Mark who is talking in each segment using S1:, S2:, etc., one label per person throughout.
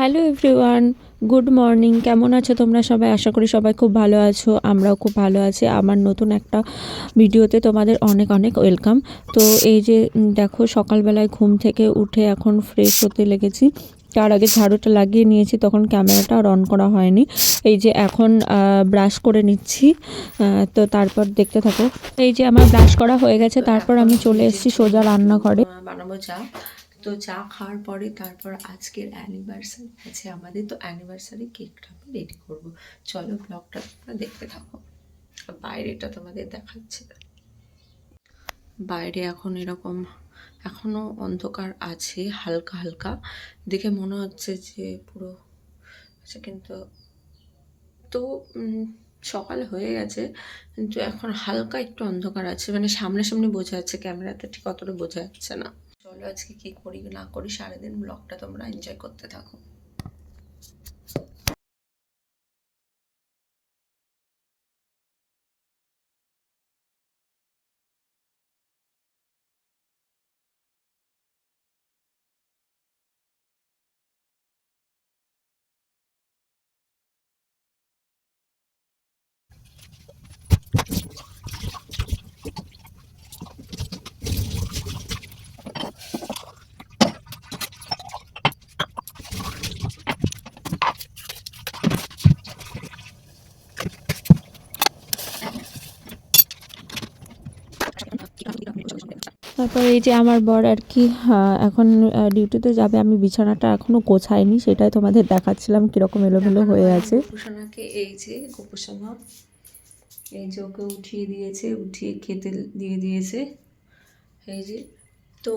S1: Hello everyone, good morning. কেমন আছো তোমরা সবাই? আশা করি সবাই খুব ভালো আছো। আমরাও খুব ভালো আছি। আমার নতুন একটা ভিডিওতে তোমাদের অনেক অনেক ওয়েলকাম। তো এই যে দেখো, সকালবেলায় ঘুম থেকে উঠে এখন ফ্রেশ হতে লেগেছি। তার আগে ঝাড়ুটা লাগিয়ে নিয়েছি, তখন ক্যামেরাটা আর অন করা হয়নি। এই যে এখন ব্রাশ করে নিচ্ছি, তো তারপর দেখতে থাকো। এই যে আমার ব্রাশ করা হয়ে গেছে, তারপর আমি চলে এসেছি সোজা রান্নাঘরে। বানাবো চা। তো চা খাওয়ার পরে তারপর আজকের অ্যানিভার্সারি আছে আমাদের, তো অ্যানিভার্সারি কেকটা আমি রেডি করবো। চলো ব্লগটা তোমরা দেখতে থাকো। বাইরেটা তোমাদের দেখাচ্ছে। বাইরে এখন এরকম এখনো অন্ধকার আছে, হালকা হালকা দেখে মনে হচ্ছে যে পুরো আচ্ছা, কিন্তু তো সকাল হয়ে গেছে, কিন্তু এখন হালকা একটু অন্ধকার আছে, মানে সামনাসামনি বোঝা যাচ্ছে, ক্যামেরাতে ঠিক অতটা বোঝা যাচ্ছে না। চলো আজকে কি করি না করি সারাদিন ব্লগটা তোমরা এনজয় করতে থাকো। তারপর এই যে আমার বর আর কি এখন ডিউটিতে যাবে। আমি বিছানাটা এখনো গোছাইনি, সেটাই তোমাদের দেখাচ্ছিলাম কিরকম এলোমেলো হয়ে আছে। গোপুসোনাকে এই যে গোপুসোনা, এই যে ওকে উঠিয়ে দিয়েছে, উঠিয়ে খেতে দিয়ে দিয়েছে। এই যে তো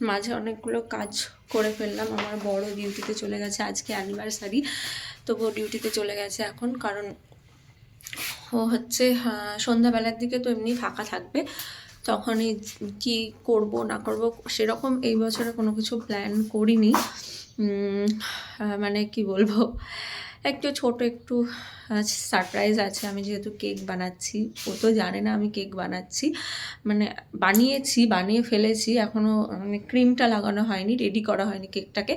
S1: মাঝে অনেকগুলো কাজ করে ফেললাম। আমার বড় ডিউটিতে চলে গেছে, আজকে অ্যানিভার্সারি, তবুও ডিউটিতে চলে গেছে এখন, কারণ ও হচ্ছে সন্ধ্যাবেলার দিকে তো এমনি ফাঁকা থাকবে, তখনই কি করব না করব সেরকম এই বছরে কোনো কিছু প্ল্যান করিনি। মানে কি বলবো, একটু ছোট একটু সারপ্রাইজ আছে। আমি যেহেতু কেক বানাচ্ছি, ও তো জানে না আমি কেক বানাচ্ছি, মানে বানিয়ে ফেলেছি, এখনও মানে ক্রিমটা লাগানো হয়নি, রেডি করা হয়নি কেকটাকে।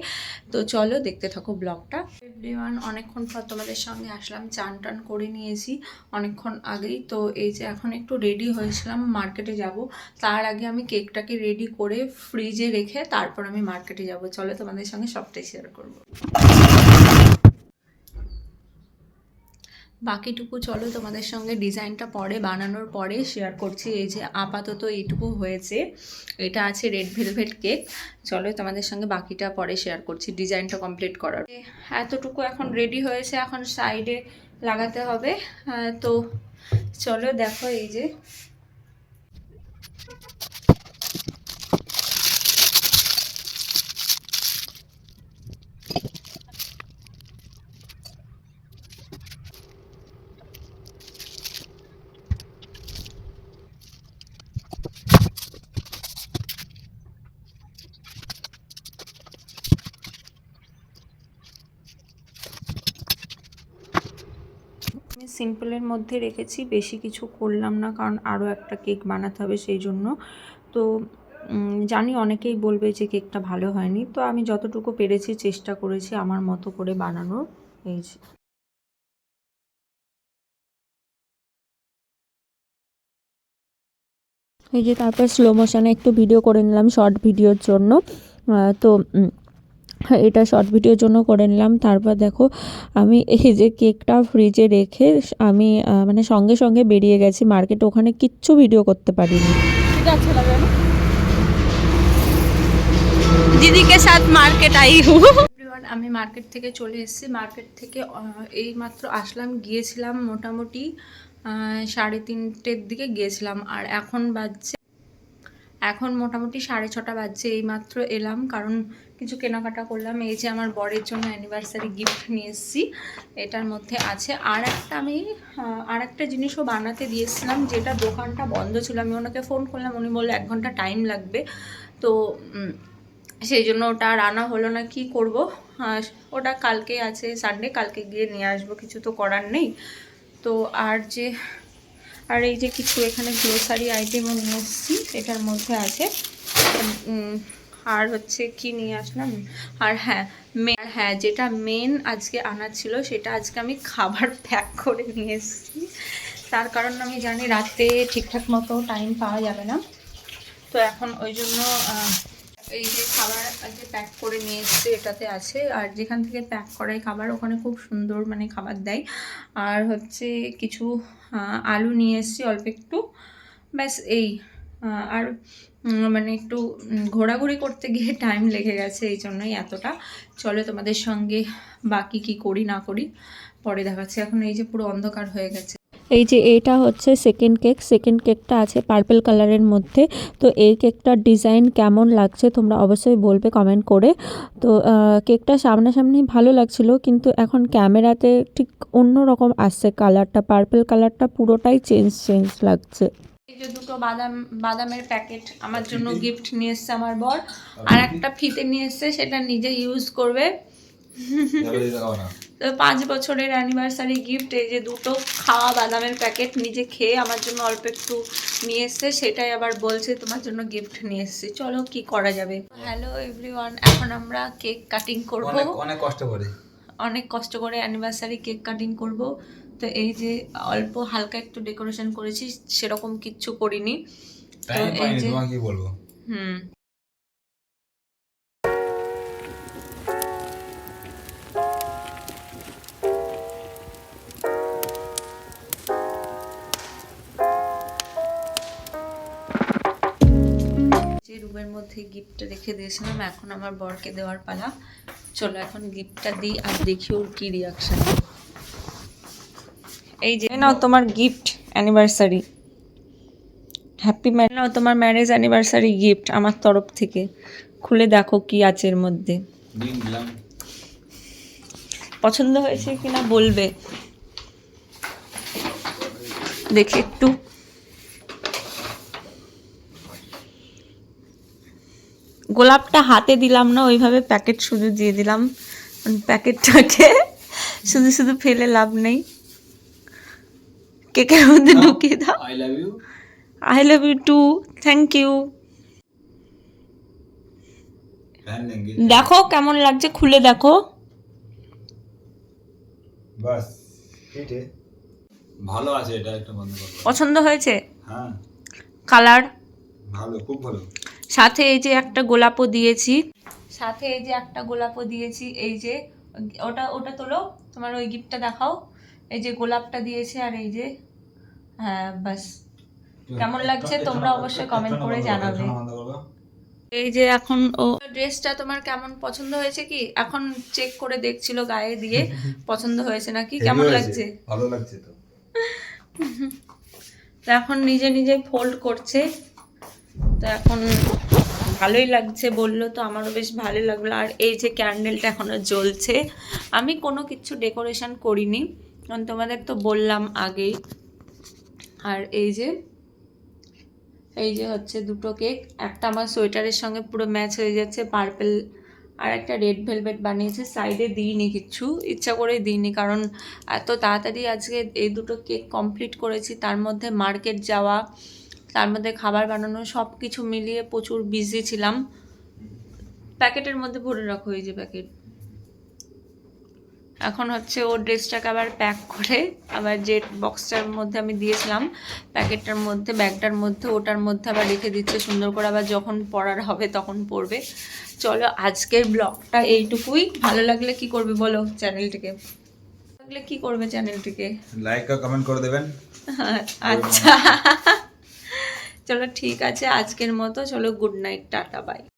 S1: তো চলো দেখতে থাকো ব্লগটা। এভরিওয়ান, অনেকক্ষণ পর তোমাদের সঙ্গে আসলাম, চান টান করে নিয়েছি অনেকক্ষণ আগেই। তো এই যে এখন একটু রেডি হয়েছিলাম, মার্কেটে যাব। তার আগে আমি কেকটাকে রেডি করে ফ্রিজে রেখে তারপর আমি মার্কেটে যাব। চলো তোমাদের সঙ্গে সবটাই শেয়ার করবো। বাকিটুকু চলো তোমাদের সঙ্গে ডিজাইনটা পরে বানানোর পরে শেয়ার করছি। এই যে আপাতত এইটুকু হয়েছে, এটা আছে রেড ভেলভেট কেক। চলো তোমাদের সঙ্গে বাকিটা পরে শেয়ার করছি, ডিজাইনটা কমপ্লিট করার। এতটুকু এখন রেডি হয়েছে, এখন সাইডে লাগাতে হবে। তো চলো দেখো, এই যে আমি সিম্পলের মধ্যে রেখেছি, বেশি কিছু করলাম না, কারণ আরও একটা কেক বানাতে হবে সেই জন্য। তো জানি অনেকেই বলবে যে কেকটা ভালো হয়নি, তো আমি যতটুকু পেরেছি চেষ্টা করেছি আমার মতো করে বানানোর। এই যে তারপর স্লো মোশনে একটু ভিডিও করে নিলাম শর্ট ভিডিওর জন্য। তো এটা শর্ট ভিডিওর জন্য করে নিলাম। তারপর দেখো, আমি এই যে কেকটা ফ্রিজে রেখে আমি মানে সঙ্গে সঙ্গে বেরিয়ে গেছি মার্কেটে, ওখানে কিচ্ছু ভিডিও করতে পারিনি। দিদিকে সাথ মার্কেট আই হুঁ। আমি মার্কেট থেকে চলে এসেছি। মার্কেট থেকে এই মাত্র আসলাম, গিয়েছিলাম মোটামুটি 3:30-র দিকে গিয়েছিলাম, আর এখন মোটামুটি 6:30 বাজছে। এইমাত্র এলাম, কারণ কিছু কেনাকাটা করলাম। এই যে আমার বরের জন্য অ্যানিভার্সারি গিফট নিয়ে এসেছি, এটার মধ্যে আছে আমি আর একটা জিনিসও বানাতে দিয়েছিলাম, যেটা দোকানটা বন্ধ ছিল। আমি ওনাকে ফোন করলাম, উনি বললো 1 ঘন্টা টাইম লাগবে। তো সেই জন্য ওটা আর আনা হলো না, কি করব। ওটা কালকে আছে সানডে, কালকে গিয়ে নিয়ে আসবো, কিছু তো করার নেই। তো আর এই যে কিছু এখানে গ্রোসারি আইটেমও নিয়ে এসেছি, এটার মধ্যে আছে আর হচ্ছে কি নিয়ে আসলাম, আর হ্যাঁ যেটা মেন আজকে আনার ছিল সেটা আজকে আমি খাবার প্যাক করে নিয়ে এসেছি। তার কারণ আমি জানি রাতে ঠিকঠাক মতো টাইম পাওয়া যাবে না, তো এখন ওই জন্য এই যে খাবার আজকে প্যাক করে নিয়ে এসেছি এটাতে আছে। আর যেখান থেকে প্যাক করাই খাবার ওখানে খুব সুন্দর মানে খাবার দেয়। আর হচ্ছে কিছু আলু নিয়ে এসেছি অল্প একটু, ব্যাস এই। আর মানে একটু ঘোরাঘুরি করতে গিয়ে টাইম লেগে গেছে, এই জন্যই এতটা। চলো তোমাদের সঙ্গে বাকি কি করি না করি পরে দেখাচ্ছি। এখন এই যে পুরো অন্ধকার হয়ে গেছে। এই যে এটা হচ্ছে সেকেন্ড কেকটা আছে পার্পল কালারের মধ্যে। তো এই কেকটার ডিজাইন কেমন লাগছে তোমরা অবশ্যই বলবে কমেন্ট করে। তো কেকটা সামনাসামনি ভালো লাগছিল, কিন্তু এখন ক্যামেরাতে ঠিক অন্য রকম আসছে কালারটা, পার্পল কালারটা পুরোটাই চেঞ্জ লাগছে। এই যে দুটো বাদামের প্যাকেট আমার জন্য গিফট নিয়ে এসছে আমার বর, আর একটা ফিতে নিয়ে এসছে, সেটা নিজে ইউজ করবে। তো 5 বছরের অ্যানিভার্সারি গিফট। এই যে দুটো খাওয়া বাদামের প্যাকেট নিজে খেয়ে আমার জন্য অল্প একটু নিয়ে এসছে, সেটাই আবার বলছে তোমার জন্য গিফট নিয়ে এসছি। চলো কি করা যাবে। হ্যালো এভরিওয়ান, এখন আমরা কেক কাটিং করব, অনেক কষ্ট করে অ্যানিভার্সারি কেক কাটিং করব। তো এই যে অল্প হালকা একটু ডেকোরেশন করেছি, সেরকম কিচ্ছু করিনি। তো এই যে কি বলবো, রুমের মধ্যে গিফট রেখে দিয়েছিলাম, এখন আমার বরকে দেওয়ার পালা। চলো এখন গিফটটা দিই আর দেখি ওর কি রিয়াকশন। এই যে নাও তোমার গিফট অ্যানিভার্সারি, হ্যাপি ম্যারেজ। নাও তোমার ম্যারেজ অ্যানিভার্সারি গিফট আমার তরফ থেকে, খুলে দেখো কি আছে এর মধ্যে। পছন্দ হয়েছে কিনা বলবে, দেখি একটু। গোলাপটা হাতে দিলাম না, ওইভাবে প্যাকেট শুধু দিয়ে দিলাম। প্যাকেটটাকে শুধু ফেলে লাভ নেই, কেকের মধ্যে ঢুকিয়ে দাও। I love you too, thank you. দেখো কেমন লাগছে, খুলে দেখো। বাস ভালো আছে, এটা একটা বন্ধ করো। পছন্দ হয়েছে? হ্যাঁ, কালার ভালো, খুব ভালো। সাথে এই যে একটা গোলাপও দিয়েছি, এই যে ওটা তোলো, তোমার ওই গিফটটা দেখাও। এই যে গোলাপটা দিয়েছে, আর এই যে হ্যাঁ বাস। কেমন লাগছে তোমরা অবশ্যই কমেন্ট করে জানাবে। এই যে এখন ও ড্রেসটা তোমার কেমন পছন্দ হয়েছে কি? এখন চেক করে দেখছিল গায়ে দিয়ে পছন্দ হয়েছে নাকি, কেমন লাগছে? ভালো লাগছে তো। তো এখন নিজে ফোল্ড করছে, তো এখন ভালোই লাগছে বললো, তো আমারও বেশ ভালো লাগলো। আর এই যে ক্যান্ডেলটা এখনও জ্বলছে, আমি কোনো কিছু ডেকোরেশন করিনি কারণ তোমাদের তো বললাম আগেই। আর এই যে হচ্ছে দুটো কেক, একটা আমার সোয়েটারের সঙ্গে পুরো ম্যাচ হয়ে যাচ্ছে পার্পল, আর একটা রেড ভেলভেট বানিয়েছে। সাইডে দিইনি কিচ্ছু, ইচ্ছা করেই দিইনি, কারণ এত তাড়াতাড়ি আজকে এই দুটো কেক কমপ্লিট করেছি, তার মধ্যে মার্কেট যাওয়া, তার মধ্যে খাবার বানানো, সব কিছু মিলিয়ে প্রচুর বিজি ছিলাম। প্যাকেটের মধ্যে ভরে রাখো এই যে প্যাকেট। এখন হচ্ছে ও ড্রেসটাকে আবার প্যাক করে, আবার যে বক্সটার মধ্যে আমি দিয়েছিলাম প্যাকেটটার মধ্যে, ব্যাগটার মধ্যে, ওটার মধ্যে আবার রেখে দিচ্ছে সুন্দর করে, আবার যখন পরার হবে তখন পরবে। চলো আজকের ব্লগটা এইটুকুই। ভালো লাগলে কি করবে বলো চ্যানেলটিকে, লাইক আর কমেন্ট করে দেবেন। আচ্ছা চলো ঠিক আছে, আজকের মতো চলো, গুড নাইট, টাটা, বাই।